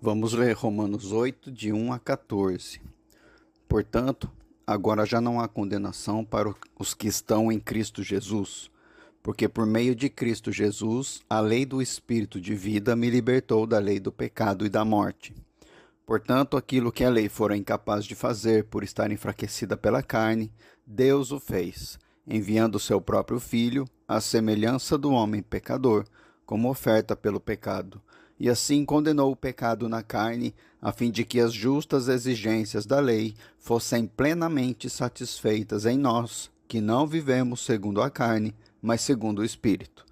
Vamos ler Romanos 8, de 1 a 14. Portanto, agora já não há condenação para os que estão em Cristo Jesus, porque por meio de Cristo Jesus, a lei do Espírito de vida me libertou da lei do pecado e da morte. Portanto, aquilo que a lei fora incapaz de fazer por estar enfraquecida pela carne, Deus o fez, enviando o seu próprio Filho, à semelhança do homem pecador, como oferta pelo pecado, e assim condenou o pecado na carne, a fim de que as justas exigências da lei fossem plenamente satisfeitas em nós, que não vivemos segundo a carne, mas segundo o Espírito.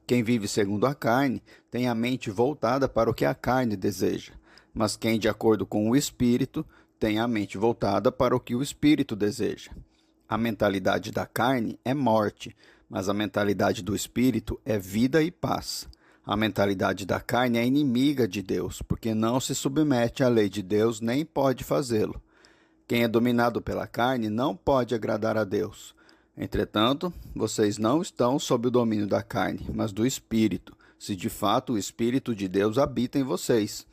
Quem vive segundo a carne tem a mente voltada para o que a carne deseja, mas quem, de acordo com o Espírito, tem a mente voltada para o que o Espírito deseja. A mentalidade da carne é morte, mas a mentalidade do Espírito é vida e paz. A mentalidade da carne é inimiga de Deus, porque não se submete à lei de Deus nem pode fazê-lo. Quem é dominado pela carne não pode agradar a Deus. Entretanto, vocês não estão sob o domínio da carne, mas do Espírito, se de fato o Espírito de Deus habita em vocês.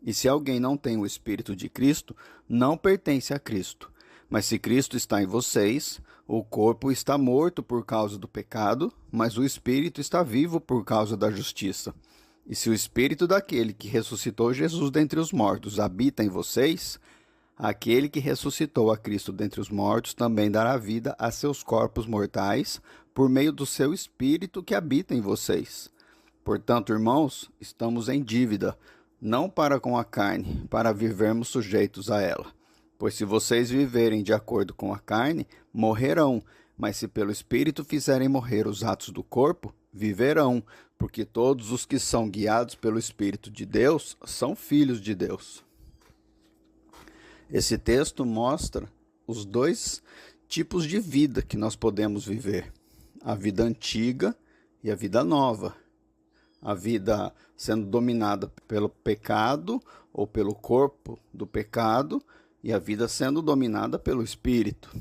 E se alguém não tem o Espírito de Cristo, não pertence a Cristo. Mas se Cristo está em vocês, o corpo está morto por causa do pecado, mas o Espírito está vivo por causa da justiça. E se o Espírito daquele que ressuscitou Jesus dentre os mortos habita em vocês, aquele que ressuscitou a Cristo dentre os mortos também dará vida a seus corpos mortais por meio do seu Espírito que habita em vocês. Portanto, irmãos, estamos em dívida, não para com a carne, para vivermos sujeitos a ela. Pois se vocês viverem de acordo com a carne, morrerão, mas se pelo Espírito fizerem morrer os atos do corpo, viverão, porque todos os que são guiados pelo Espírito de Deus são filhos de Deus. Esse texto mostra os dois tipos de vida que nós podemos viver: a vida antiga e a vida nova. A vida sendo dominada pelo pecado ou pelo corpo do pecado, e a vida sendo dominada pelo Espírito.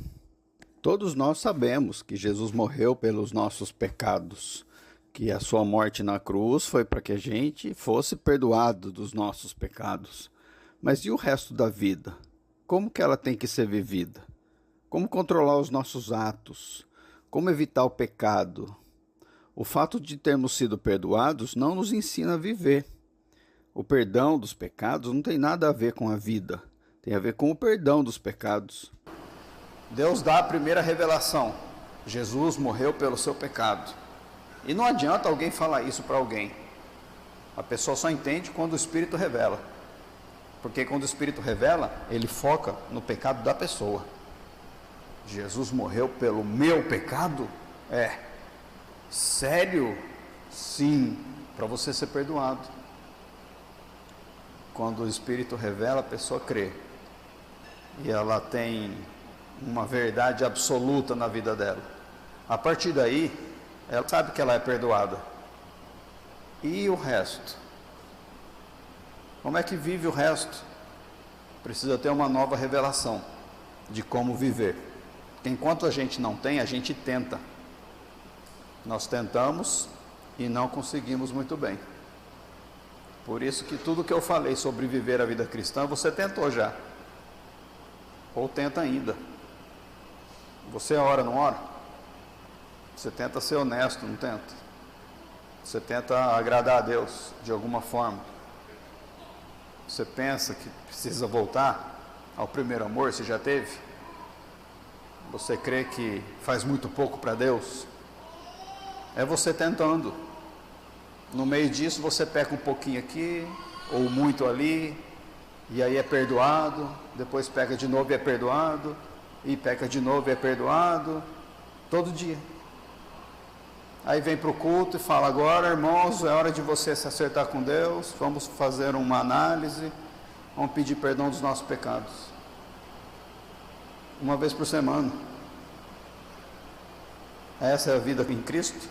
Todos nós sabemos que Jesus morreu pelos nossos pecados, que a sua morte na cruz foi para que a gente fosse perdoado dos nossos pecados. Mas e o resto da vida? Como que ela tem que ser vivida? Como controlar os nossos atos? Como evitar o pecado? O fato de termos sido perdoados não nos ensina a viver. O perdão dos pecados não tem nada a ver com a vida. Tem a ver com o perdão dos pecados. Deus dá a primeira revelação. Jesus morreu pelo seu pecado. E não adianta alguém falar isso para alguém. A pessoa só entende quando o Espírito revela. Porque quando o Espírito revela, ele foca no pecado da pessoa. Jesus morreu pelo meu pecado? Sério? Sim, para você ser perdoado. Quando o Espírito revela, a pessoa crê. E ela tem uma verdade absoluta na vida dela. A partir daí, ela sabe que ela é perdoada. E o resto? Como é que vive o resto? Precisa ter uma nova revelação de como viver. Porque enquanto a gente não tem, a gente tenta. Nós tentamos e não conseguimos muito bem. Por isso que tudo que eu falei sobre viver a vida cristã, você tentou já. Ou tenta ainda. Você ora, não ora? Você tenta ser honesto, não tenta? Você tenta agradar a Deus de alguma forma. Você pensa que precisa voltar ao primeiro amor, se já teve? Você crê que faz muito pouco para Deus? É você tentando. No meio disso você peca um pouquinho aqui, ou muito ali, e aí é perdoado, depois peca de novo e é perdoado, e peca de novo e é perdoado, todo dia. Aí vem para o culto e fala: agora, irmãos, é hora de você se acertar com Deus, vamos fazer uma análise, vamos pedir perdão dos nossos pecados. Uma vez por semana. Essa é a vida em Cristo?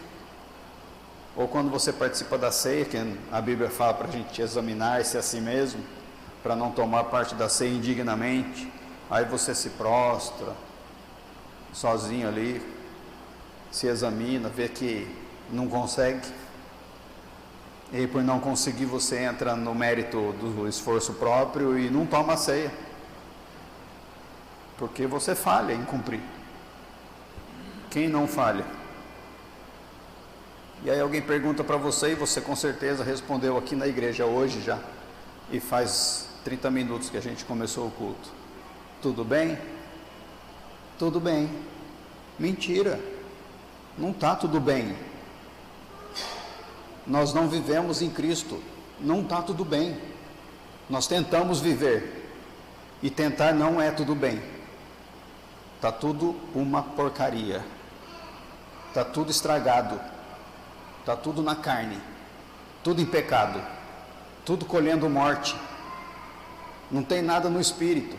Ou quando você participa da ceia, que a Bíblia fala para a gente examinar-se a si mesmo, para não tomar parte da ceia indignamente, aí você se prostra, sozinho ali, se examina, vê que não consegue. E por não conseguir, você entra no mérito do esforço próprio e não toma a ceia, porque você falha em cumprir. Quem não falha? E aí alguém pergunta para você, e você com certeza respondeu aqui na igreja hoje já, e faz 30 minutos que a gente começou o culto: tudo bem? Tudo bem. Mentira, não está tudo bem. Nós não vivemos em Cristo, não está tudo bem. Nós tentamos viver, e tentar não é tudo bem. Está tudo uma porcaria, está tudo estragado, está tudo na carne, tudo em pecado, tudo colhendo morte, não tem nada no espírito.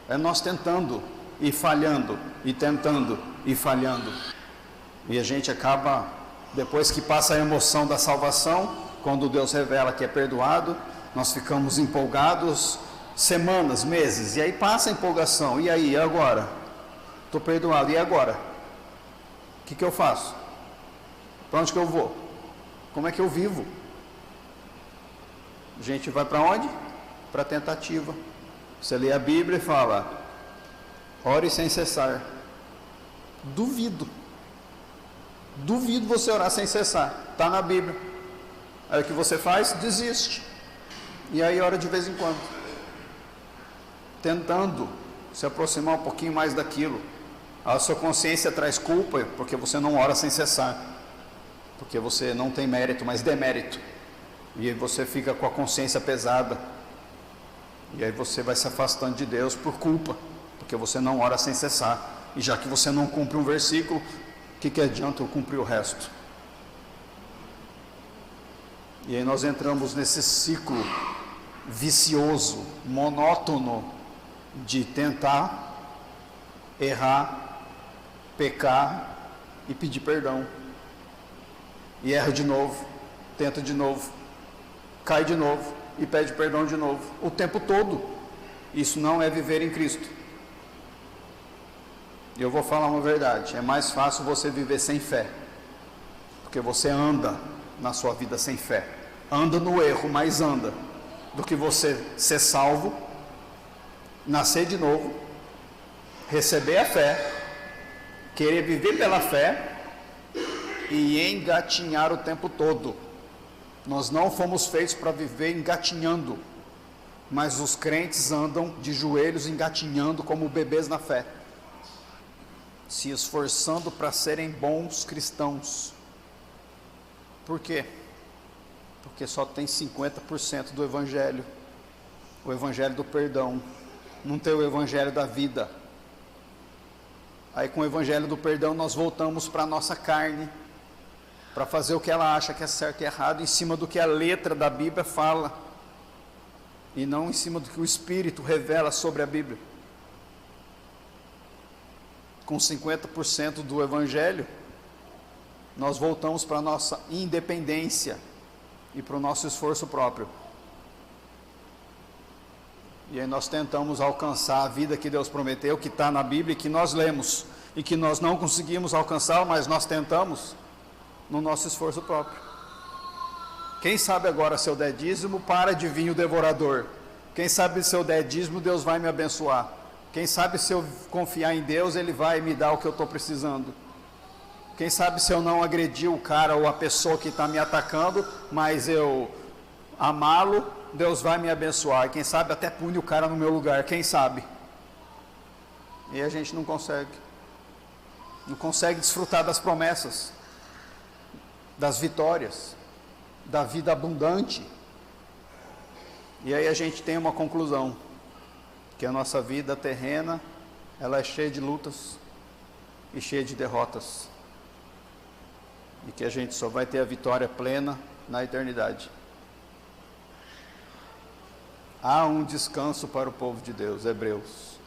É nós tentando e falhando, e tentando e falhando, e a gente acaba, depois que passa a emoção da salvação, quando Deus revela que é perdoado, nós ficamos empolgados semanas, meses, e aí passa a empolgação. E aí, agora? Estou perdoado, e agora? O que eu faço? Para onde que eu vou? Como é que eu vivo? A gente vai para onde? Para a tentativa. Você lê a Bíblia e fala: ore sem cessar. Duvido você orar sem cessar. Está na Bíblia. Aí o que você faz? Desiste. E aí ora de vez em quando, tentando se aproximar um pouquinho mais daquilo. A sua consciência traz culpa, porque você não ora sem cessar, porque você não tem mérito, mas demérito. E aí você fica com a consciência pesada, e aí você vai se afastando de Deus por culpa, porque você não ora sem cessar. E já que você não cumpre um versículo, o que adianta eu cumprir o resto? E aí nós entramos nesse ciclo vicioso, monótono, de tentar, errar, pecar e pedir perdão. E erra de novo, tenta de novo, cai de novo e pede perdão de novo, o tempo todo. Isso não é viver em Cristo. E eu vou falar uma verdade: é mais fácil você viver sem fé, porque você anda na sua vida sem fé, anda no erro, mas anda, do que você ser salvo, nascer de novo, receber a fé, querer viver pela fé e engatinhar o tempo todo. Nós não fomos feitos para viver engatinhando, mas os crentes andam de joelhos engatinhando como bebês na fé, se esforçando para serem bons cristãos. Por quê? Porque só tem 50% do evangelho, o evangelho do perdão, não tem o evangelho da vida. Aí com o evangelho do perdão nós voltamos para a nossa carne, para fazer o que ela acha que é certo e errado, em cima do que a letra da Bíblia fala, e não em cima do que o Espírito revela sobre a Bíblia. Com 50% do evangelho, nós voltamos para a nossa independência e para o nosso esforço próprio. E aí nós tentamos alcançar a vida que Deus prometeu, que está na Bíblia, e que nós lemos, e que nós não conseguimos alcançar, mas nós tentamos no nosso esforço próprio. Quem sabe agora, se eu der dízimo, para de vir o devorador. Quem sabe, se eu der dízimo, Deus vai me abençoar. Quem sabe, se eu confiar em Deus, Ele vai me dar o que eu estou precisando. Quem sabe, se eu não agredir o cara ou a pessoa que está me atacando, mas eu amá-lo, Deus vai me abençoar. Quem sabe até pune o cara no meu lugar, quem sabe? E a gente não consegue desfrutar das promessas, das vitórias, da vida abundante. E aí a gente tem uma conclusão: que a nossa vida terrena, ela é cheia de lutas e cheia de derrotas, e que a gente só vai ter a vitória plena na eternidade. Há um descanso para o povo de Deus. Hebreus.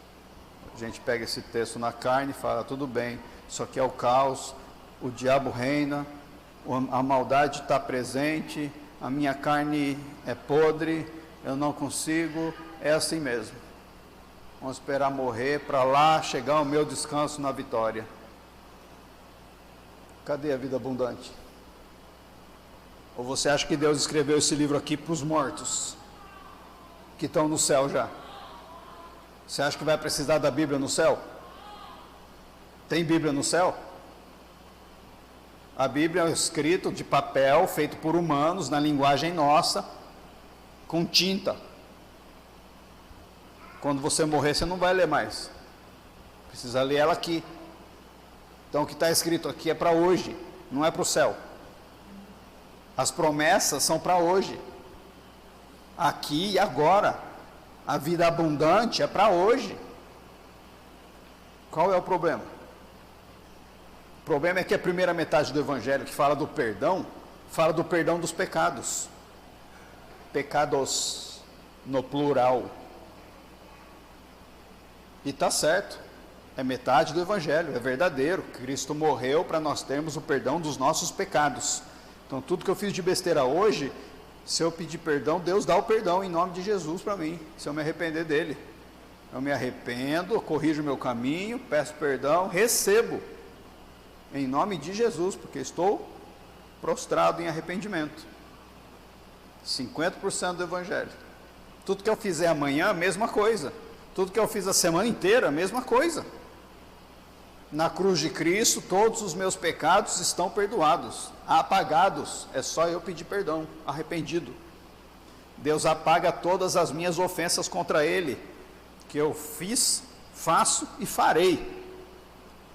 A gente pega esse texto na carne e fala: tudo bem, isso aqui é o caos, o diabo reina, a maldade está presente, a minha carne é podre, eu não consigo, é assim mesmo. Vamos esperar morrer para lá chegar o meu descanso na vitória. Cadê a vida abundante? Ou você acha que Deus escreveu esse livro aqui para os mortos, que estão no céu já? Você acha que vai precisar da Bíblia no céu? Tem Bíblia no céu? A Bíblia é um escrito de papel, feito por humanos, na linguagem nossa, com tinta. Quando você morrer, você não vai ler mais. Precisa ler ela aqui. Então o que está escrito aqui é para hoje, não é para o céu. As promessas são para hoje, aqui e agora. A vida abundante é para hoje. Qual é o problema? O problema é que a primeira metade do Evangelho, que fala do perdão dos pecados. Pecados, no plural. E está certo, é metade do Evangelho, é verdadeiro. Cristo morreu para nós termos o perdão dos nossos pecados. Então tudo que eu fiz de besteira hoje, se eu pedir perdão, Deus dá o perdão em nome de Jesus para mim, se eu me arrepender dele. Eu me arrependo, corrijo o meu caminho, peço perdão, recebo, em nome de Jesus, porque estou prostrado em arrependimento. 50% do Evangelho. Tudo que eu fizer amanhã, mesma coisa. Tudo que eu fiz a semana inteira, mesma coisa. Na cruz de Cristo, todos os meus pecados estão perdoados, apagados. É só eu pedir perdão, arrependido. Deus apaga todas as minhas ofensas contra Ele, que eu fiz, faço e farei,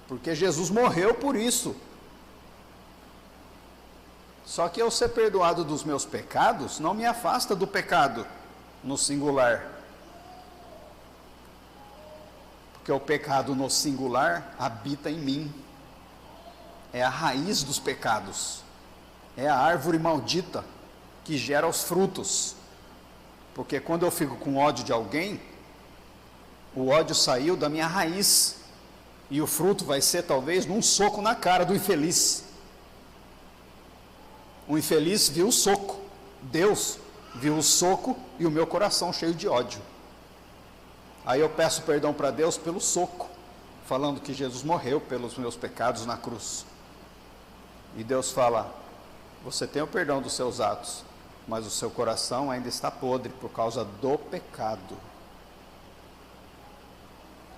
porque Jesus morreu por isso. Só que eu ser perdoado dos meus pecados não me afasta do pecado, no singular. Porque o pecado no singular habita em mim. É a raiz dos pecados. É a árvore maldita que gera os frutos. Porque quando eu fico com ódio de alguém, o ódio saiu da minha raiz. E o fruto vai ser talvez num soco na cara do infeliz. O infeliz viu o soco. Deus viu o soco e o meu coração cheio de ódio. Aí eu peço perdão para Deus pelo soco, falando que Jesus morreu pelos meus pecados na cruz. E Deus fala: você tem o perdão dos seus atos, mas o seu coração ainda está podre por causa do pecado.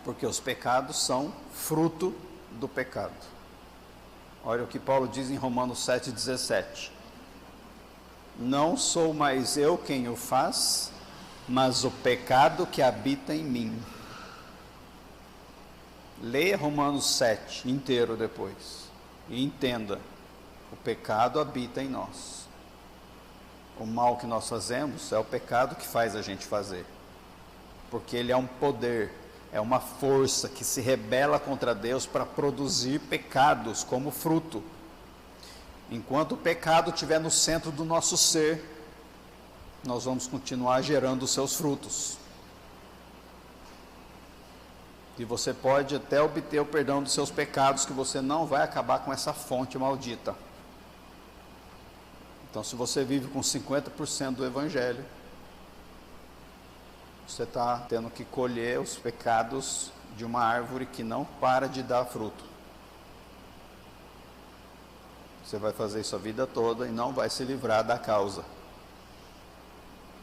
Porque os pecados são fruto do pecado. Olha o que Paulo diz em Romanos 7,17. Não sou mais eu quem o faz, mas o pecado que habita em mim. Leia Romanos 7 inteiro depois e entenda: o pecado habita em nós. O mal que nós fazemos é o pecado que faz a gente fazer, porque ele é um poder, é uma força que se rebela contra Deus para produzir pecados como fruto. Enquanto o pecado estiver no centro do nosso ser, nós vamos continuar gerando os seus frutos. E você pode até obter o perdão dos seus pecados, que você não vai acabar com essa fonte maldita. Então, se você vive com 50% do Evangelho, você está tendo que colher os pecados de uma árvore que não para de dar fruto. Você vai fazer isso a vida toda e não vai se livrar da causa.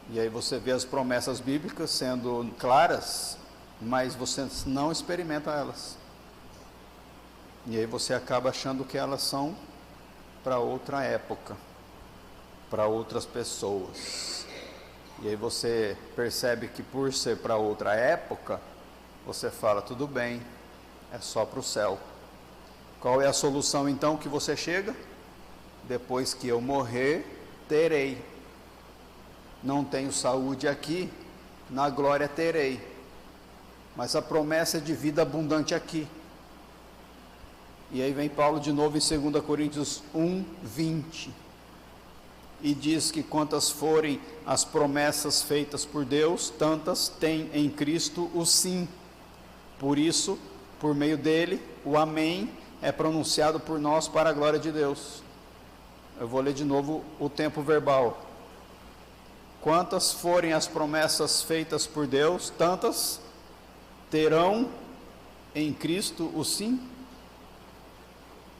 E aí você vê as promessas bíblicas sendo claras, mas você não experimenta elas. E aí você acaba achando que elas são para outra época, para outras pessoas. E aí você percebe que por ser para outra época, você fala: tudo bem, é só para o céu. Qual é a solução então que você chega? Depois que eu morrer, terei. Não tenho saúde aqui, na glória terei. Mas a promessa é de vida abundante aqui. E aí vem Paulo de novo em 2 Coríntios 1:20. E diz que quantas forem as promessas feitas por Deus, tantas tem em Cristo o sim. Por isso, por meio dele, o amém é pronunciado por nós para a glória de Deus. Eu vou ler de novo o tempo verbal. Quantas forem as promessas feitas por Deus, tantas terão em Cristo o sim?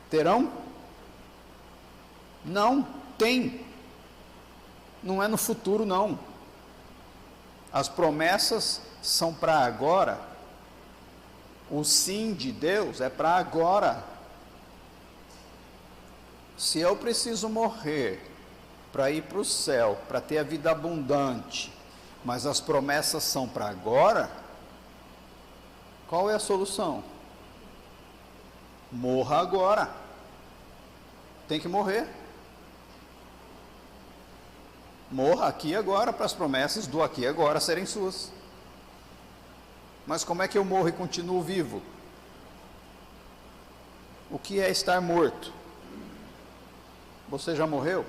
Terão? Não, tem. não é no futuro, não. As promessas são para agora. O sim de Deus é para agora. Se eu preciso morrer para ir para o céu, para ter a vida abundante, mas as promessas são para agora, qual é a solução? Morra agora. Tem que morrer. Morra aqui agora, para as promessas do aqui e agora serem suas. Mas como é que eu morro e continuo vivo? O que é estar morto? Você já morreu?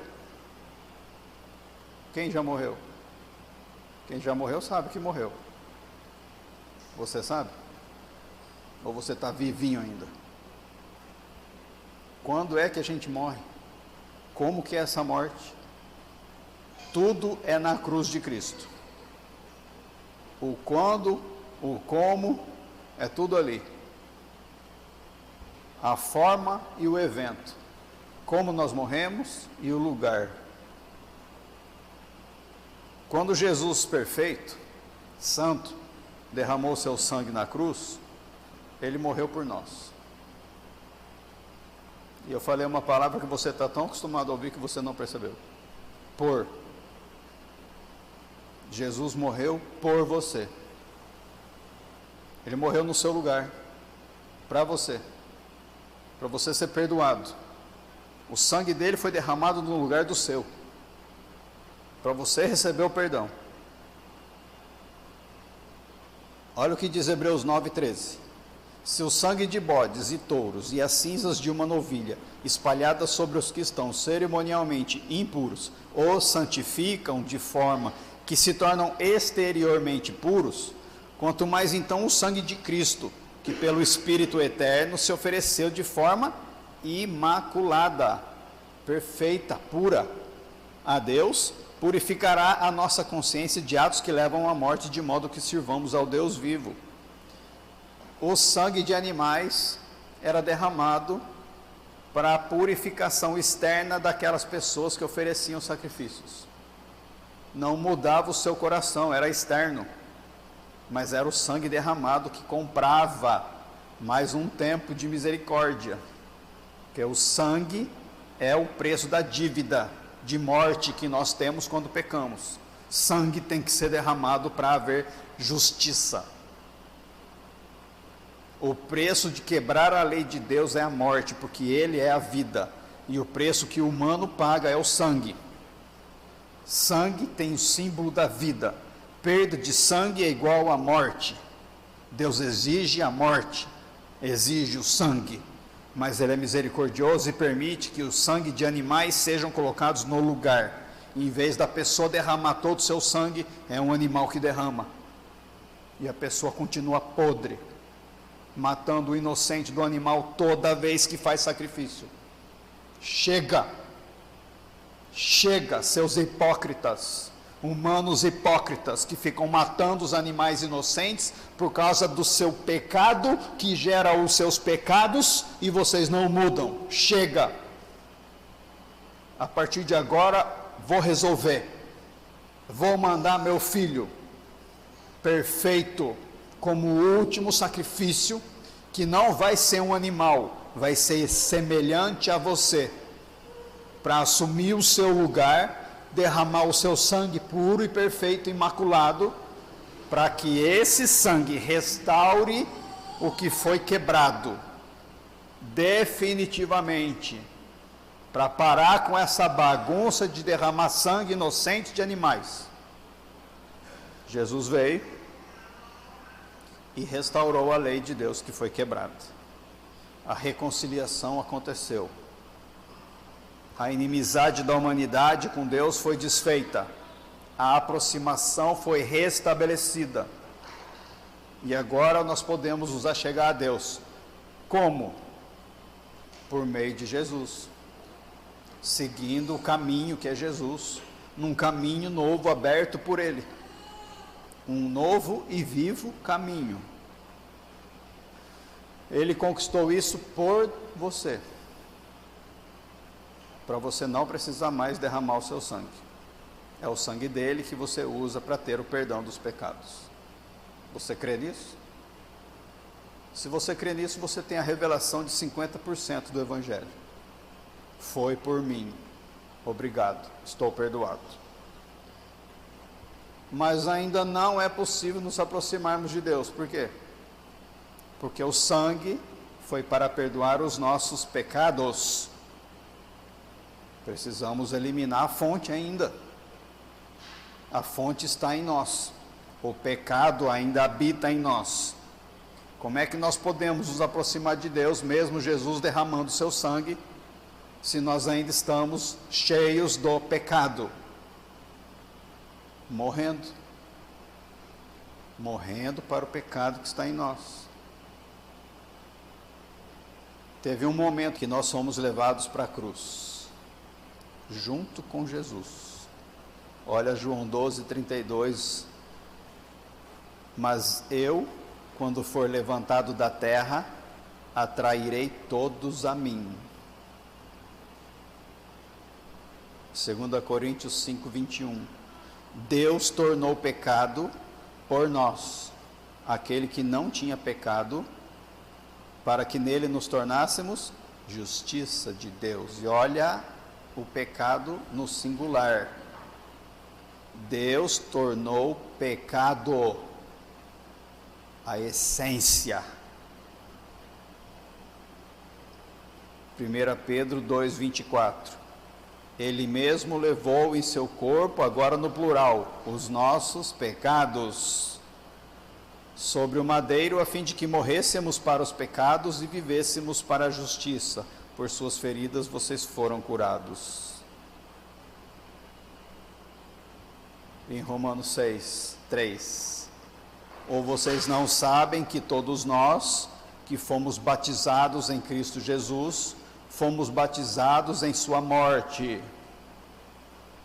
Quem já morreu? Quem já morreu sabe que morreu. Você sabe? Ou você está vivinho ainda? Quando é que a gente morre? Como que é essa morte? Tudo é na cruz de Cristo. O quando, o como, é tudo ali. A forma e o evento. Como nós morremos e o lugar. Quando Jesus perfeito, santo, derramou seu sangue na cruz, ele morreu por nós. E eu falei uma palavra que você está tão acostumado a ouvir que você não percebeu. Por. Jesus morreu por você. Ele morreu no seu lugar, para você ser perdoado. O sangue dele foi derramado no lugar do seu, para você receber o perdão. Olha o que diz Hebreus 9:13. Se o sangue de bodes e touros e as cinzas de uma novilha espalhadas sobre os que estão cerimonialmente impuros os santificam de forma que se tornam exteriormente puros, quanto mais então o sangue de Cristo, que pelo Espírito eterno se ofereceu de forma imaculada, perfeita, pura, a Deus, purificará a nossa consciência de atos que levam à morte, de modo que sirvamos ao Deus vivo. O sangue de animais era derramado para a purificação externa daquelas pessoas que ofereciam sacrifícios. Não mudava o seu coração, era externo, mas era o sangue derramado que comprava mais um tempo de misericórdia, porque o sangue é o preço da dívida de morte que nós temos quando pecamos. Sangue tem que ser derramado para haver justiça. O preço de quebrar a lei de Deus é a morte, porque Ele é a vida, e o preço que o humano paga é o sangue. Sangue tem o símbolo da vida. Perda de sangue é igual à morte. Deus exige a morte, exige o sangue, mas Ele é misericordioso e permite que o sangue de animais sejam colocados no lugar. Em vez da pessoa derramar todo o seu sangue, é um animal que derrama, e a pessoa continua podre, matando o inocente do animal toda vez que faz sacrifício. Chega, seus hipócritas, humanos hipócritas, que ficam matando os animais inocentes por causa do seu pecado, que gera os seus pecados, e vocês não mudam. Chega, a partir de agora vou resolver, vou mandar meu filho perfeito como o último sacrifício, que não vai ser um animal, vai ser semelhante a você, para assumir o seu lugar, derramar o seu sangue puro e perfeito, imaculado, para que esse sangue restaure o que foi quebrado, definitivamente, para parar com essa bagunça de derramar sangue inocente de animais. Jesus veio e restaurou a lei de Deus que foi quebrada. A reconciliação aconteceu. A inimizade da humanidade com Deus foi desfeita. A aproximação foi restabelecida. E agora nós podemos nos achegar a Deus. Como? Por meio de Jesus. Seguindo o caminho que é Jesus. Num caminho novo aberto por Ele. Um novo e vivo caminho. Ele conquistou isso por você, para você não precisar mais derramar o seu sangue. É o sangue dele que você usa para ter o perdão dos pecados. Você crê nisso? Se você crê nisso, você tem a revelação de 50% do Evangelho. Foi por mim. Obrigado. Estou perdoado. Mas ainda não é possível nos aproximarmos de Deus. Por quê? Porque o sangue foi para perdoar os nossos pecados. Precisamos eliminar a fonte ainda. A fonte está em nós. O pecado ainda habita em nós. Como é que nós podemos nos aproximar de Deus, mesmo Jesus derramando seu sangue, se nós ainda estamos cheios do pecado? Morrendo. Morrendo para o pecado que está em nós. Teve um momento que nós fomos levados para a cruz, junto com Jesus. Olha João 12:32. Mas eu, quando for levantado da terra, atrairei todos a mim. 2 Coríntios 5:21. Deus tornou pecado por nós, aquele que não tinha pecado, para que nele nos tornássemos justiça de Deus. E olha o pecado no singular. Deus tornou pecado, a essência. 1 Pedro 2:24. Ele mesmo levou em seu corpo, agora no plural, os nossos pecados sobre o madeiro, a fim de que morrêssemos para os pecados e vivêssemos para a justiça. Por suas feridas vocês foram curados. Em Romanos 6:3. Ou vocês não sabem que todos nós, que fomos batizados em Cristo Jesus, fomos batizados em sua morte.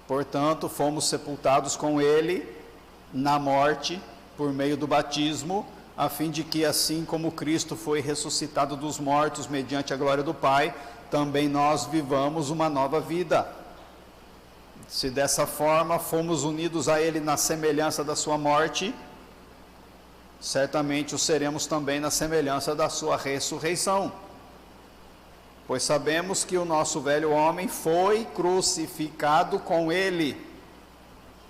Portanto, fomos sepultados com ele na morte, por meio do batismo, a fim de que, assim como Cristo foi ressuscitado dos mortos mediante a glória do Pai, também nós vivamos uma nova vida. Se dessa forma fomos unidos a ele na semelhança da sua morte, certamente o seremos também na semelhança da sua ressurreição. Pois sabemos que o nosso velho homem foi crucificado com ele,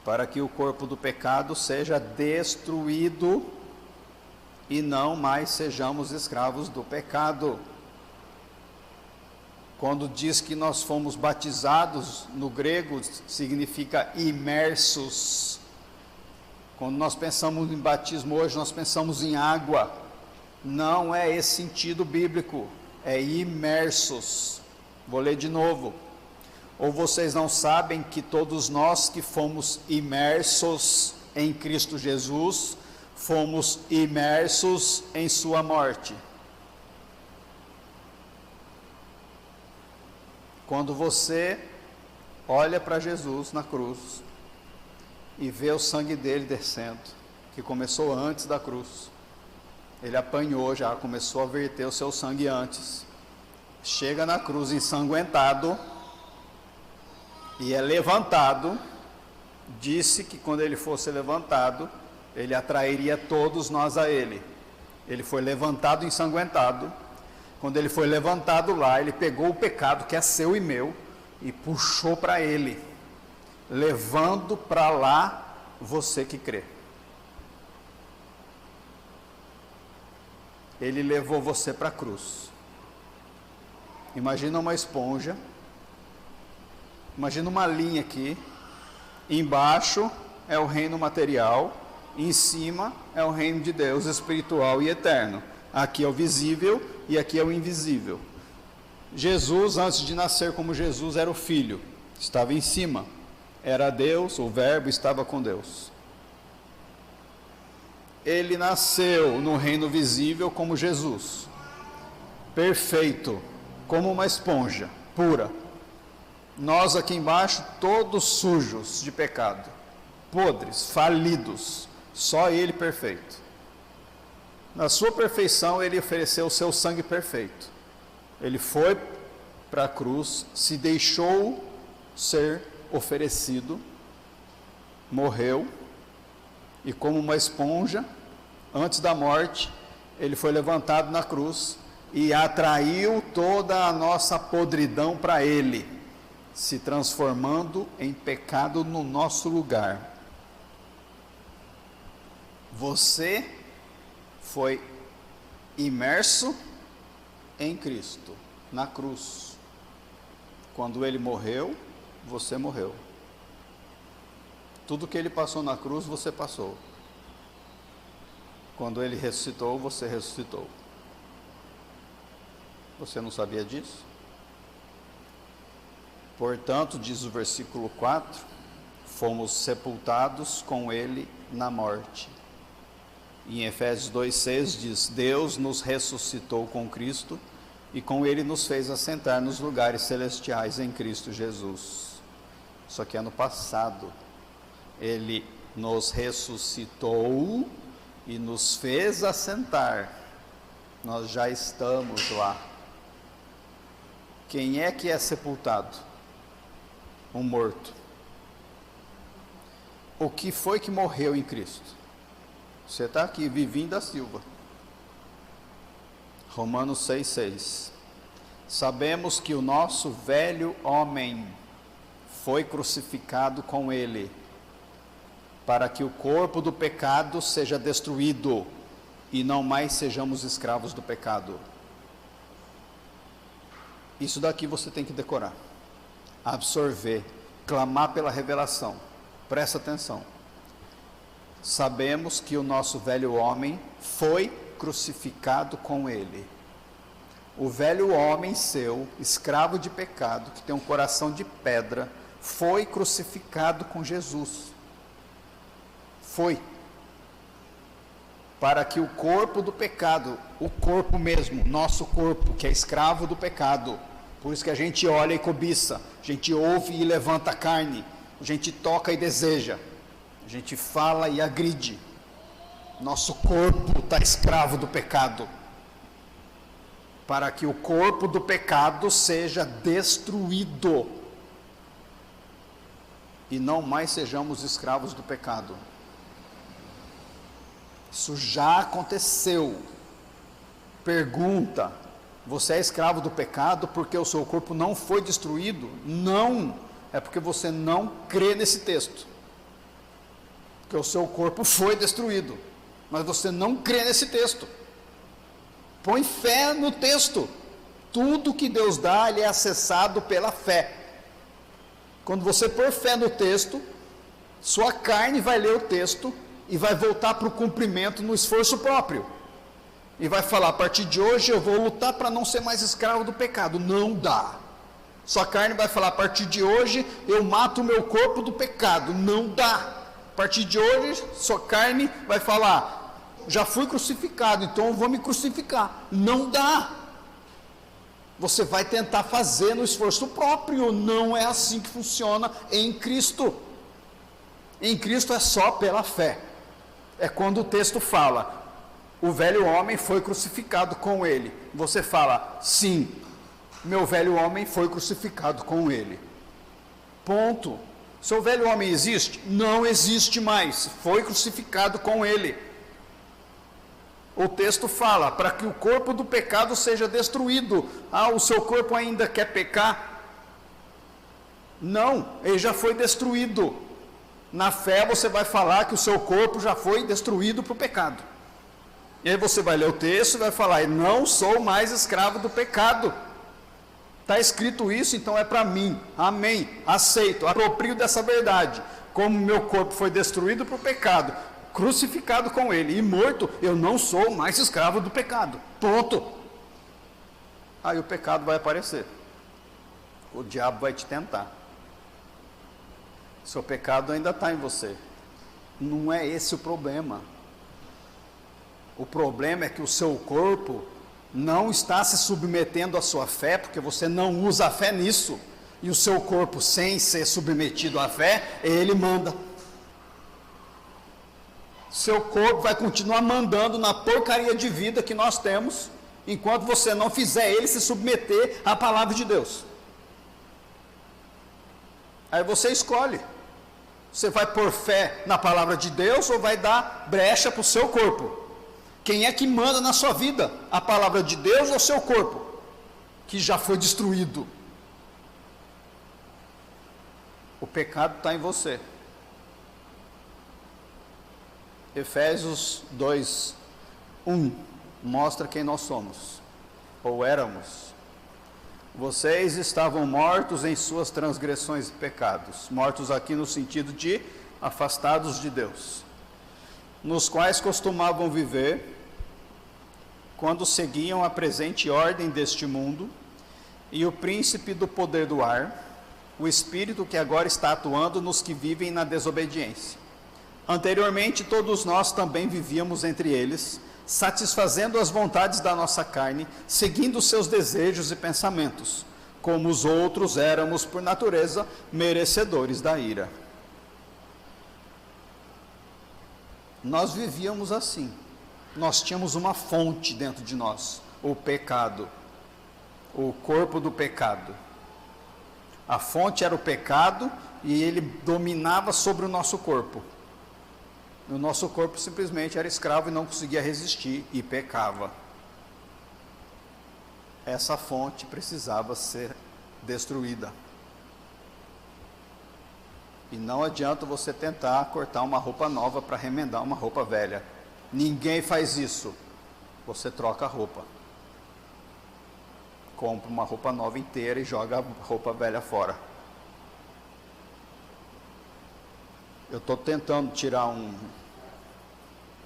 para que o corpo do pecado seja destruído e não mais sejamos escravos do pecado. Quando diz que nós fomos batizados, no grego significa imersos. Quando nós pensamos em batismo hoje, nós pensamos em água. Não é esse sentido bíblico, é imersos. Vou ler de novo. Ou vocês não sabem que todos nós que fomos imersos em Cristo Jesus, fomos imersos em sua morte? Quando você olha para Jesus na cruz e vê o sangue dele descendo, que começou antes da cruz, ele apanhou já, começou a verter o seu sangue antes, chega na cruz ensanguentado e é levantado. Disse que quando ele fosse levantado, ele atrairia todos nós a ele. Ele foi levantado ensanguentado. Quando ele foi levantado lá, ele pegou o pecado que é seu e meu e puxou para ele, levando para lá você que crê. Ele levou você para a cruz. Imagina uma esponja, imagina uma linha aqui, embaixo é o reino material, em cima é o reino de Deus espiritual e eterno. Aqui é o visível e aqui é o invisível. Jesus, antes de nascer como Jesus, era o Filho, estava em cima, era Deus, o Verbo estava com Deus. Ele nasceu no reino visível como Jesus, perfeito, como uma esponja, pura. Nós aqui embaixo, todos sujos de pecado, podres, falidos, só ele perfeito. Na sua perfeição, ele ofereceu o seu sangue perfeito. Ele foi para a cruz, se deixou ser oferecido, morreu, e como uma esponja, antes da morte, ele foi levantado na cruz e atraiu toda a nossa podridão para ele, se transformando em pecado no nosso lugar. Você foi imerso em Cristo, na cruz. Quando ele morreu, você morreu. Tudo que ele passou na cruz, você passou. Quando ele ressuscitou, você ressuscitou. Você não sabia disso? Portanto, diz o versículo 4, fomos sepultados com ele na morte. E em Efésios 2,6 diz, Deus nos ressuscitou com Cristo e com ele nos fez assentar nos lugares celestiais em Cristo Jesus. Só que ano passado, ele nos ressuscitou e nos fez assentar. Nós já estamos lá. Quem é que é sepultado? Um morto. O que foi que morreu em Cristo? Você está aqui, Vivinho da Silva. Romanos 6,6. Sabemos que o nosso velho homem foi crucificado com ele, para que o corpo do pecado seja destruído e não mais sejamos escravos do pecado. Isso daqui você tem que decorar, absorver, clamar pela revelação. Presta atenção. Sabemos que o nosso velho homem foi crucificado com ele. O velho homem seu, escravo de pecado, que tem um coração de pedra, foi crucificado com Jesus. Foi. Para que o corpo do pecado, o corpo mesmo, nosso corpo, que é escravo do pecado, por isso que a gente olha e cobiça, a gente ouve e levanta a carne, a gente toca e deseja, a gente fala e agride. Nosso corpo está escravo do pecado. Para que o corpo do pecado seja destruído e não mais sejamos escravos do pecado. Isso já aconteceu. Pergunta: você é escravo do pecado porque o seu corpo não foi destruído? Não, é porque você não crê nesse texto. Porque o seu corpo foi destruído, mas você não crê nesse texto. Põe fé no texto. Tudo que Deus dá, ele é acessado pela fé. Quando você pôr fé no texto, sua carne vai ler o texto e vai voltar para o cumprimento no esforço próprio. E vai falar, a partir de hoje eu vou lutar para não ser mais escravo do pecado. Não dá. Sua carne vai falar, a partir de hoje eu mato o meu corpo do pecado. Não dá. A partir de hoje, sua carne vai falar, já fui crucificado, então eu vou me crucificar. Não dá. Você vai tentar fazer no esforço próprio. Não é assim que funciona em Cristo. Em Cristo é só pela fé. É quando o texto fala, o velho homem foi crucificado com ele. Você fala, sim, meu velho homem foi crucificado com ele. Ponto. Seu velho homem existe? Não existe mais. Foi crucificado com ele. O texto fala, para que o corpo do pecado seja destruído. Ah, o seu corpo ainda quer pecar? Não, ele já foi destruído. Na fé você vai falar que o seu corpo já foi destruído para o pecado. E aí você vai ler o texto e vai falar, eu não sou mais escravo do pecado. Está escrito isso, então é para mim. Amém, aceito, aproprio dessa verdade. Como meu corpo foi destruído para o pecado, crucificado com ele e morto, eu não sou mais escravo do pecado. Ponto. Aí o pecado vai aparecer. O diabo vai te tentar. Seu pecado ainda está em você. Não é esse o problema. O problema é que o seu corpo não está se submetendo à sua fé, porque você não usa a fé nisso. E o seu corpo, sem ser submetido à fé, ele manda. Seu corpo vai continuar mandando na porcaria de vida que nós temos, enquanto você não fizer ele se submeter à palavra de Deus. Aí você escolhe Você vai pôr fé na palavra de Deus ou vai dar brecha para o seu corpo? Quem é que manda na sua vida? A palavra de Deus ou o seu corpo, que já foi destruído? O pecado está em você. Efésios 2:1 mostra quem nós somos, ou éramos. Vocês estavam mortos em suas transgressões e pecados, mortos aqui no sentido de afastados de Deus, nos quais costumavam viver quando seguiam a presente ordem deste mundo e o príncipe do poder do ar, o espírito que agora está atuando nos que vivem na desobediência. Anteriormente, todos nós também vivíamos entre eles, satisfazendo as vontades da nossa carne, seguindo seus desejos e pensamentos. Como os outros, éramos, por natureza, merecedores da ira. Nós vivíamos assim. Nós tínhamos uma fonte dentro de nós, o pecado, o corpo do pecado. A fonte era o pecado e ele dominava sobre o nosso corpo. O nosso corpo simplesmente era escravo e não conseguia resistir e pecava. Essa fonte precisava ser destruída. E não adianta você tentar cortar uma roupa nova para remendar uma roupa velha. Ninguém faz isso. Você troca a roupa. Compra uma roupa nova inteira e joga a roupa velha fora. Eu estou tentando tirar um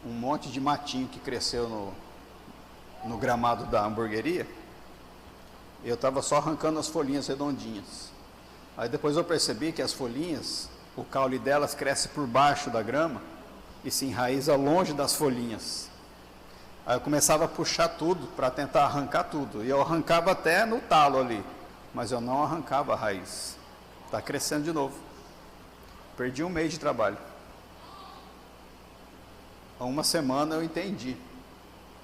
monte de matinho que cresceu no gramado da hamburgueria. Eu estava só arrancando as folhinhas redondinhas. Aí depois eu percebi que as folhinhas, o caule delas cresce por baixo da grama e se enraiza longe das folhinhas. Aí eu começava a puxar tudo para tentar arrancar tudo. E eu arrancava até no talo ali, mas eu não arrancava a raiz. Está crescendo de novo. Perdi um mês de trabalho. Há uma semana eu entendi.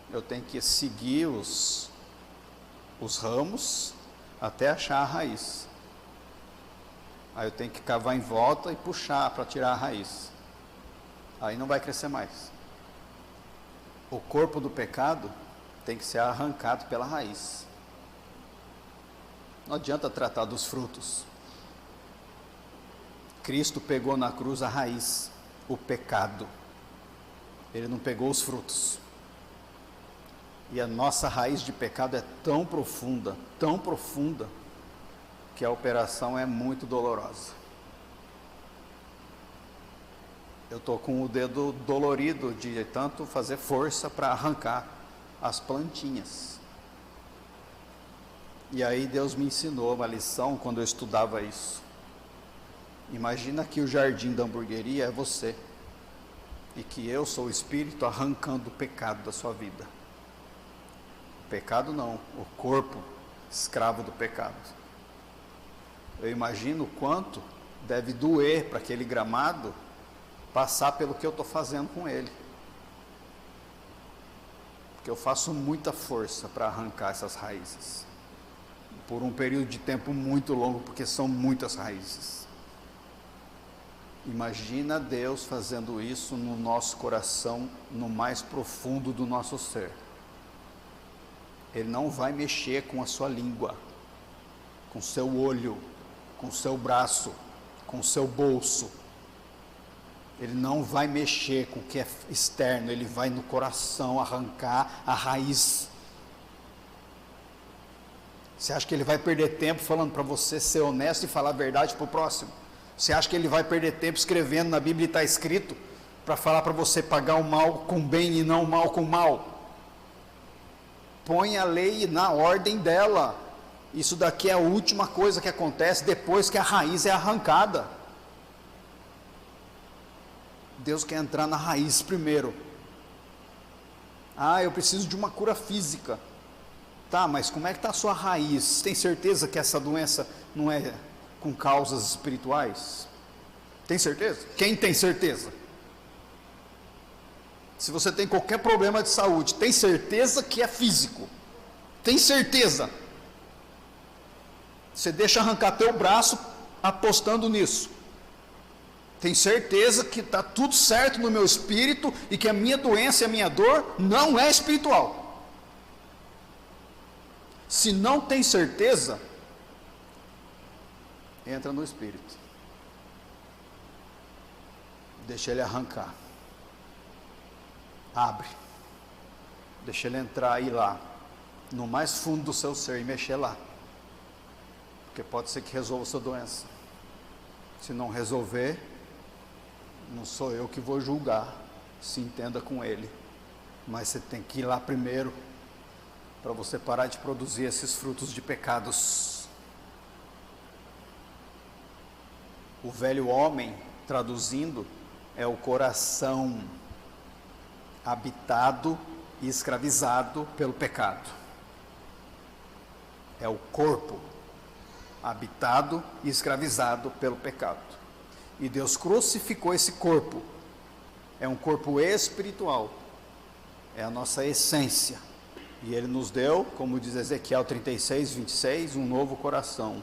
Eu tenho que seguir os ramos até achar a raiz. Aí eu tenho que cavar em volta e puxar para tirar a raiz. Aí não vai crescer mais. O corpo do pecado tem que ser arrancado pela raiz. Não adianta tratar dos frutos. Cristo pegou na cruz a raiz, o pecado. Ele não pegou os frutos. E a nossa raiz de pecado é tão profunda, que a operação é muito dolorosa. Eu estou com o dedo dolorido de tanto fazer força para arrancar as plantinhas. E aí Deus me ensinou uma lição quando eu estudava isso. Imagina que o jardim da hamburgueria é você. E que eu sou o Espírito arrancando o pecado da sua vida. Pecado não, o corpo escravo do pecado. Eu imagino o quanto deve doer para aquele gramado passar pelo que eu estou fazendo com ele. Porque eu faço muita força para arrancar essas raízes. Por um período de tempo muito longo, porque são muitas raízes. Imagina Deus fazendo isso no nosso coração, no mais profundo do nosso ser. Ele não vai mexer com a sua língua, com o seu olho, com o seu braço, com o seu bolso. Ele não vai mexer com o que é externo, ele vai no coração arrancar a raiz. Você acha que ele vai perder tempo falando para você ser honesto e falar a verdade para o próximo? Você acha que ele vai perder tempo escrevendo na Bíblia e está escrito para falar para você pagar o mal com bem e não o mal com mal? Põe a lei na ordem dela. Isso daqui é a última coisa que acontece depois que a raiz é arrancada. Deus quer entrar na raiz primeiro. Eu preciso de uma cura física. Tá, mas como é que está a sua raiz? Tem certeza que essa doença não é com causas espirituais? Tem certeza? Quem tem certeza? Se você tem qualquer problema de saúde, tem certeza que é físico? Tem certeza? Você deixa arrancar teu braço apostando nisso. Tenho certeza que está tudo certo no meu espírito e que a minha doença e a minha dor não é espiritual. Se não tem certeza, entra no espírito. Deixa ele arrancar. Abre. Deixa ele entrar e ir lá, no mais fundo do seu ser, e mexer lá. Porque pode ser que resolva a sua doença. Se não resolver, não sou eu que vou julgar. Se entenda com ele. Mas você tem que ir lá primeiro, para você parar de produzir esses frutos de pecados. O velho homem, traduzindo, é o coração habitado e escravizado pelo pecado. É o corpo habitado e escravizado pelo pecado. E Deus crucificou esse corpo. É um corpo espiritual. É a nossa essência. E Ele nos deu, como diz Ezequiel 36, 26, um novo coração.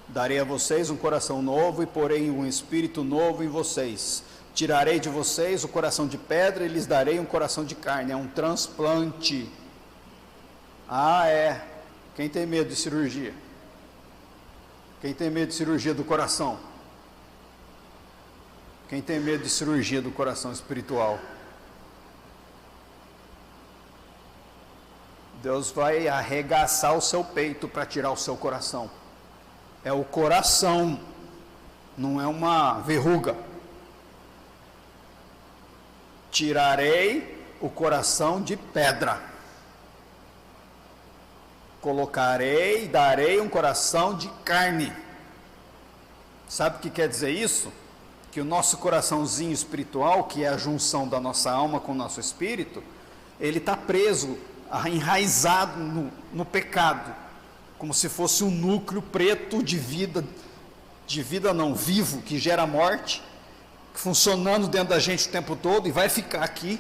Darei a vocês um coração novo e porei um espírito novo em vocês. Tirarei de vocês o coração de pedra e lhes darei um coração de carne. É um transplante. Ah, é. Quem tem medo de cirurgia? Quem tem medo de cirurgia do coração? Quem tem medo de cirurgia do coração espiritual? Deus vai arregaçar o seu peito para tirar o seu coração. É o coração, não é uma verruga. Tirarei o coração de pedra. Colocarei e darei um coração de carne. Sabe o que quer dizer isso? Que o nosso coraçãozinho espiritual, que é a junção da nossa alma com o nosso espírito, ele está preso, enraizado no pecado, como se fosse um núcleo preto de vida não, vivo, que gera morte, funcionando dentro da gente o tempo todo, e vai ficar aqui.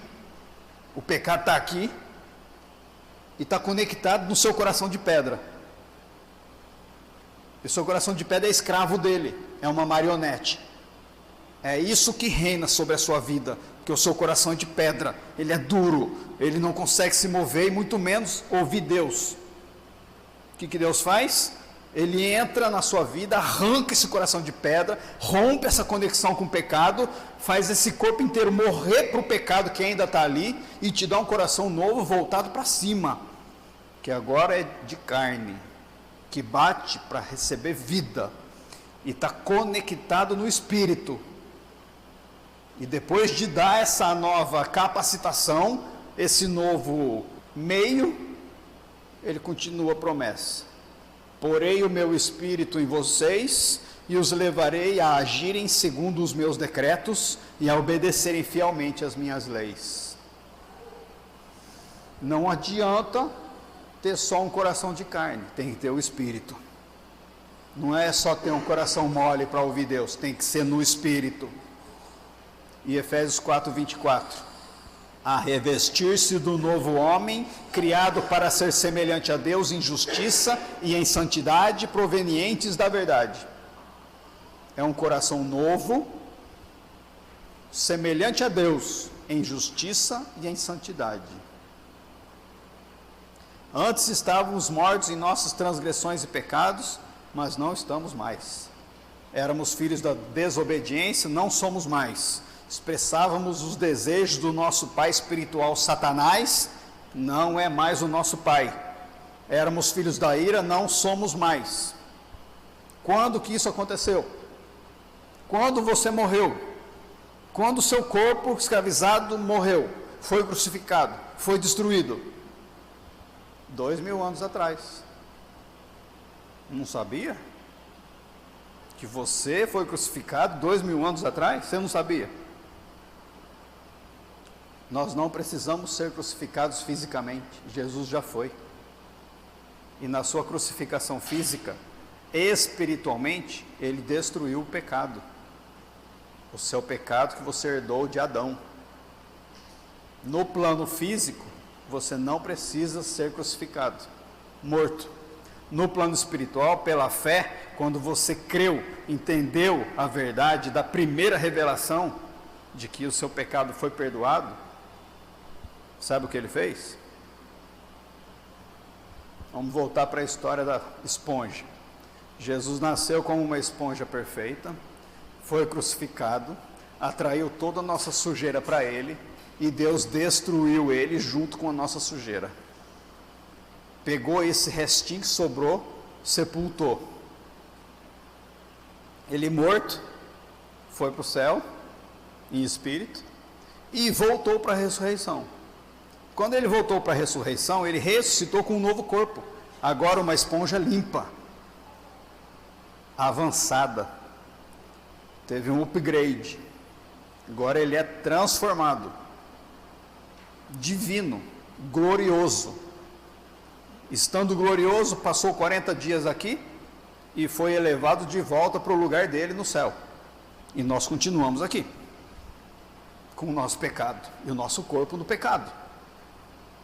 O pecado está aqui e está conectado no seu coração de pedra. E o seu coração de pedra é escravo dele, é uma marionete. É isso que reina sobre a sua vida, porque o seu coração é de pedra, ele é duro, ele não consegue se mover e muito menos ouvir Deus. O que Deus faz? Ele entra na sua vida, arranca esse coração de pedra, rompe essa conexão com o pecado, faz esse corpo inteiro morrer para o pecado que ainda está ali e te dá um coração novo voltado para cima, que agora é de carne, que bate para receber vida e está conectado no espírito. E depois de dar essa nova capacitação, esse novo meio, ele continua a promessa. Porei o meu espírito em vocês e os levarei a agirem segundo os meus decretos e a obedecerem fielmente as minhas leis. Não adianta ter só um coração de carne, tem que ter o espírito. Não é só ter um coração mole para ouvir Deus, tem que ser no espírito. E Efésios 4, 24. A revestir-se do novo homem, criado para ser semelhante a Deus em justiça e em santidade, provenientes da verdade. É um coração novo, semelhante a Deus, em justiça e em santidade. Antes estávamos mortos em nossas transgressões e pecados, mas não estamos mais. Éramos filhos da desobediência, não somos mais. Expressávamos os desejos do nosso pai espiritual Satanás, não é mais o nosso pai. Éramos filhos da ira, não somos mais. Quando que isso aconteceu? Quando você morreu. Quando o seu corpo escravizado morreu, foi crucificado, foi destruído. 2000 anos atrás. Não sabia? Que você foi crucificado 2000 anos atrás? Você não sabia? Nós não precisamos ser crucificados fisicamente, Jesus já foi. E na sua crucificação física, espiritualmente, ele destruiu o pecado. O seu pecado que você herdou de Adão. No plano físico, você não precisa ser crucificado, morto. No plano espiritual, pela fé, quando você creu, entendeu a verdade da primeira revelação de que o seu pecado foi perdoado, sabe o que ele fez? Vamos voltar para a história da esponja. Jesus nasceu como uma esponja perfeita, foi crucificado, atraiu toda a nossa sujeira para ele, e Deus destruiu ele junto com a nossa sujeira. Pegou esse restinho que sobrou, sepultou. Ele morto, foi para o céu, em espírito, e voltou para a ressurreição. Quando ele voltou para a ressurreição, ele ressuscitou com um novo corpo. Agora uma esponja limpa, avançada. Teve um upgrade. Agora ele é transformado. Divino, glorioso. Estando glorioso, passou 40 dias aqui e foi elevado de volta para o lugar dele no céu. E nós continuamos aqui, com o nosso pecado e o nosso corpo no pecado.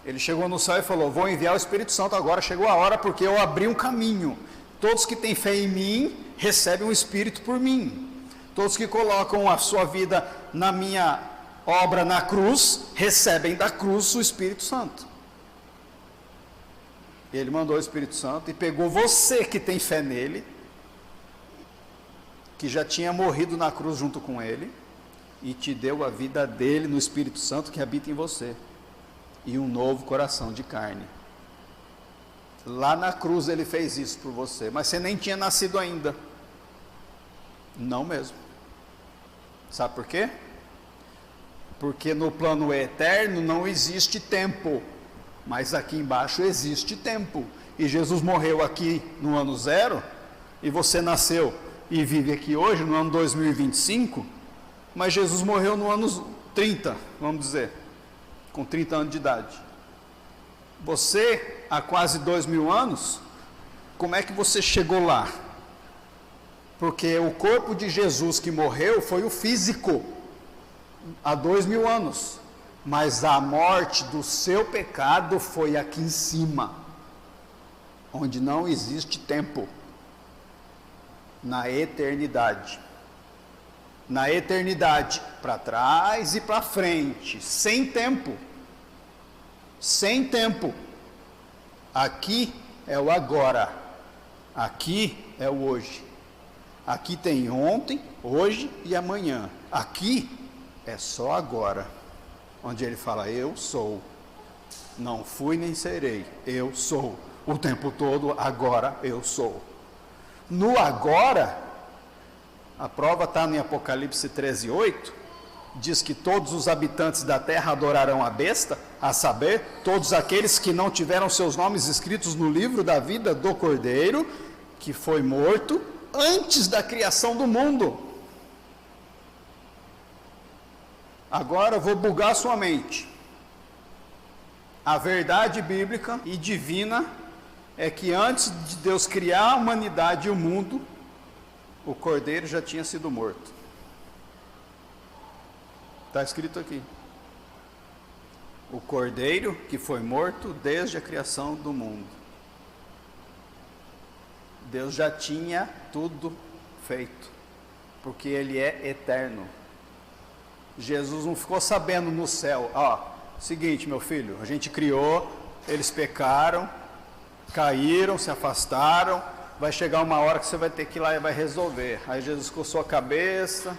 Ele chegou no céu e falou: vou enviar o Espírito Santo agora, chegou a hora, porque eu abri um caminho. Todos que têm fé em mim, recebem o Espírito por mim. Todos que colocam a sua vida na minha obra na cruz, recebem da cruz o Espírito Santo. Ele mandou o Espírito Santo e pegou você que tem fé nele, que já tinha morrido na cruz junto com ele, e te deu a vida dele no Espírito Santo que habita em você, e um novo coração de carne. Lá na cruz ele fez isso por você, mas você nem tinha nascido ainda. Não mesmo. Sabe por quê? Porque no plano eterno não existe tempo, mas aqui embaixo existe tempo. E Jesus morreu aqui no ano 0, e você nasceu e vive aqui hoje no ano 2025, mas Jesus morreu no ano 30, vamos dizer, com 30 anos de idade. Você, há quase 2000 anos, como é que você chegou lá? Porque o corpo de Jesus que morreu foi o físico, há 2000 anos, mas a morte do seu pecado foi aqui em cima, onde não existe tempo, na eternidade. Na eternidade, para trás e para frente, sem tempo. Sem tempo. Aqui é o agora, aqui é o hoje. Aqui tem ontem, hoje e amanhã. Aqui é só agora, onde ele fala: eu sou, não fui nem serei, eu sou, o tempo todo, agora eu sou. No agora, a prova está em Apocalipse 13:8, diz que todos os habitantes da terra adorarão a besta, a saber, todos aqueles que não tiveram seus nomes escritos no livro da vida do Cordeiro, que foi morto antes da criação do mundo. Agora eu vou bugar sua mente. A verdade bíblica e divina é que antes de Deus criar a humanidade e o mundo, o Cordeiro já tinha sido morto. Está escrito aqui. O Cordeiro que foi morto desde a criação do mundo. Deus já tinha tudo feito, porque Ele é eterno. Jesus não ficou sabendo no céu: ó, seguinte, meu filho, a gente criou, eles pecaram, caíram, se afastaram, vai chegar uma hora que você vai ter que ir lá e vai resolver. Aí Jesus coçou a cabeça: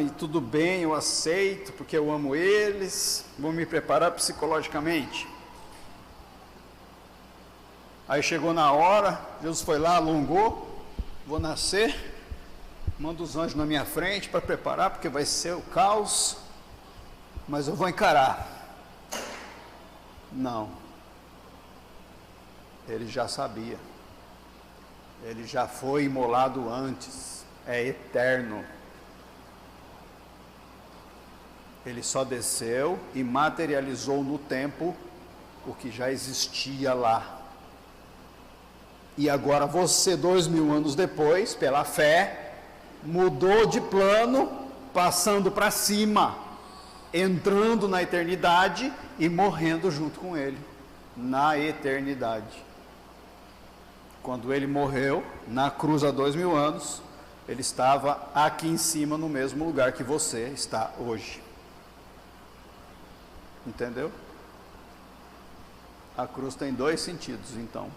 e tudo bem, eu aceito, porque eu amo eles, vou me preparar psicologicamente. Aí chegou na hora, Jesus foi lá, alongou: vou nascer, manda os anjos na minha frente para preparar, porque vai ser o caos, mas eu vou encarar. Não. Ele já sabia. Ele já foi imolado antes. É eterno. Ele só desceu e materializou no tempo o que já existia lá. E agora você, 2000 anos depois, pela fé, mudou de plano, passando para cima, entrando na eternidade e morrendo junto com ele, na eternidade. Quando ele morreu na cruz há 2000 anos, ele estava aqui em cima, no mesmo lugar que você está hoje. Entendeu? A cruz tem dois sentidos, então.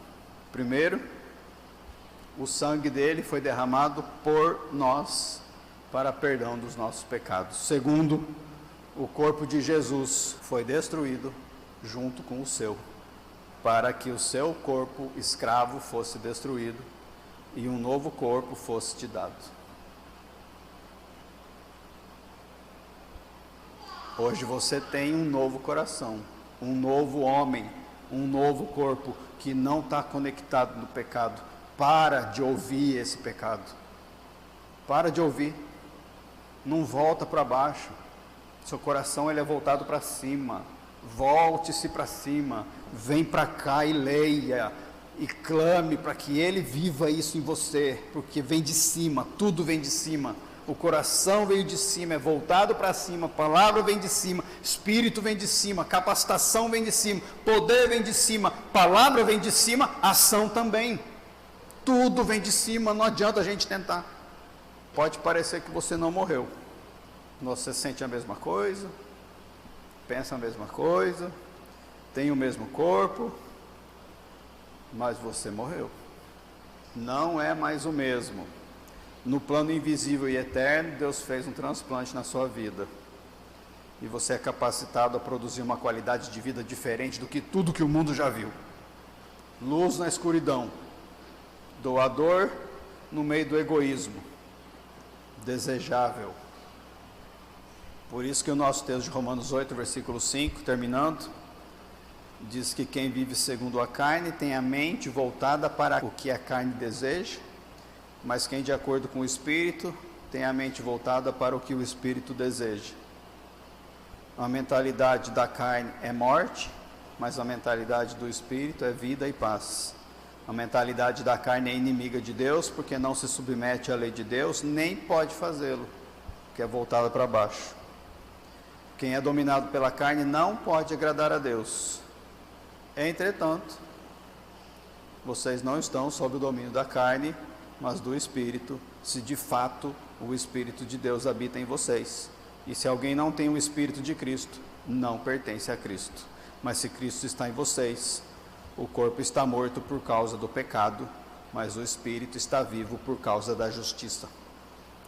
Primeiro, o sangue dele foi derramado por nós para perdão dos nossos pecados. Segundo, o corpo de Jesus foi destruído junto com o seu, para que o seu corpo escravo fosse destruído e um novo corpo fosse te dado. Hoje você tem um novo coração, um novo homem, um novo corpo que não está conectado no pecado. Para de ouvir esse pecado. Para de ouvir. Não volta para baixo. Seu coração ele é voltado para cima. Volte-se para cima. Vem para cá e leia. E clame para que ele viva isso em você. Porque vem de cima. Tudo vem de cima. O coração veio de cima, é voltado para cima, a palavra vem de cima, espírito vem de cima, capacitação vem de cima, poder vem de cima, palavra vem de cima, ação também. Tudo vem de cima, não adianta a gente tentar. Pode parecer que você não morreu. Você sente a mesma coisa, pensa a mesma coisa, tem o mesmo corpo, mas você morreu. Não é mais o mesmo. No plano invisível e eterno, Deus fez um transplante na sua vida. E você é capacitado a produzir uma qualidade de vida diferente do que tudo que o mundo já viu. Luz na escuridão. Doador no meio do egoísmo. Desejável. Por isso que o nosso texto de Romanos 8, versículo 5, terminando, diz que quem vive segundo a carne tem a mente voltada para o que a carne deseja, mas quem de acordo com o Espírito tem a mente voltada para o que o Espírito deseja. A mentalidade da carne é morte, mas a mentalidade do Espírito é vida e paz. A mentalidade da carne é inimiga de Deus, porque não se submete à lei de Deus, nem pode fazê-lo, que é voltada para baixo. Quem é dominado pela carne não pode agradar a Deus. Entretanto, vocês não estão sob o domínio da carne, mas do Espírito, se de fato o Espírito de Deus habita em vocês. E se alguém não tem o Espírito de Cristo, não pertence a Cristo. Mas se Cristo está em vocês, o corpo está morto por causa do pecado, mas o Espírito está vivo por causa da justiça.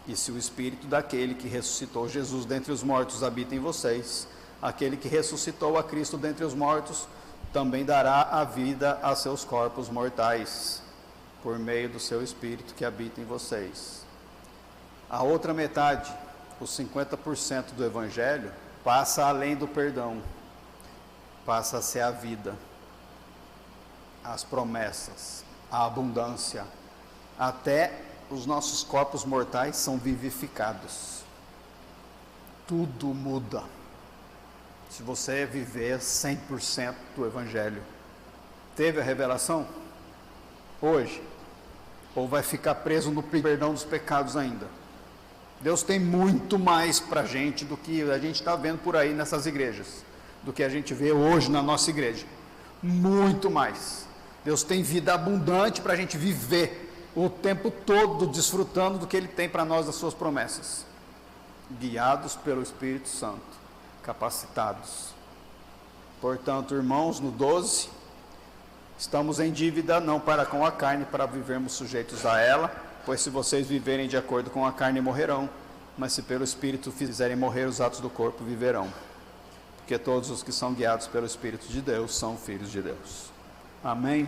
E se o Espírito daquele que ressuscitou Jesus dentre os mortos habita em vocês, aquele que ressuscitou a Cristo dentre os mortos, também dará a vida a seus corpos mortais, por meio do seu Espírito que habita em vocês. A outra metade, os 50% do Evangelho, passa além do perdão, passa a ser a vida, as promessas, a abundância. Até os nossos corpos mortais são vivificados. Tudo muda. Se você viver 100% do Evangelho. Teve a revelação? Hoje? Ou vai ficar preso no perdão dos pecados ainda? Deus tem muito mais para a gente do que a gente está vendo por aí nessas igrejas, do que a gente vê hoje na nossa igreja. Muito mais. Deus tem vida abundante para a gente viver o tempo todo desfrutando do que Ele tem para nós, das suas promessas, guiados pelo Espírito Santo, capacitados. Portanto, irmãos, no 12, estamos em dívida não para com a carne, para vivermos sujeitos a ela, pois se vocês viverem de acordo com a carne, morrerão, mas se pelo Espírito fizerem morrer os atos do corpo, viverão. Porque todos os que são guiados pelo Espírito de Deus são filhos de Deus. Amém?